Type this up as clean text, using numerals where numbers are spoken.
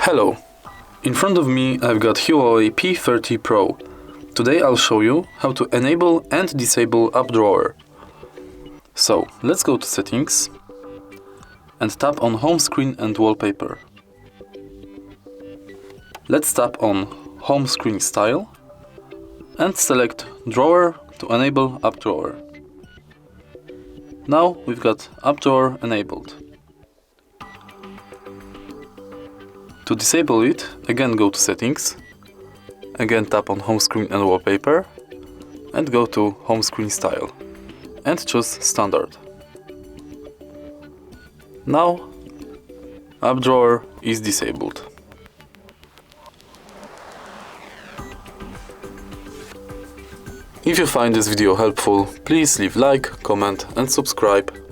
Hello! In front of me I've got Huawei P30 PRO. Today I'll show you how to enable and disable app drawer. So let's go to settings and tap on home screen and wallpaper. Let's tap on home screen style and select drawer to enable app drawer. Now we've got app drawer enabled. To disable it, again go to settings, again tap on home screen and wallpaper and go to home screen style and choose standard. Now app drawer is disabled. If you find this video helpful, please leave like, comment and subscribe.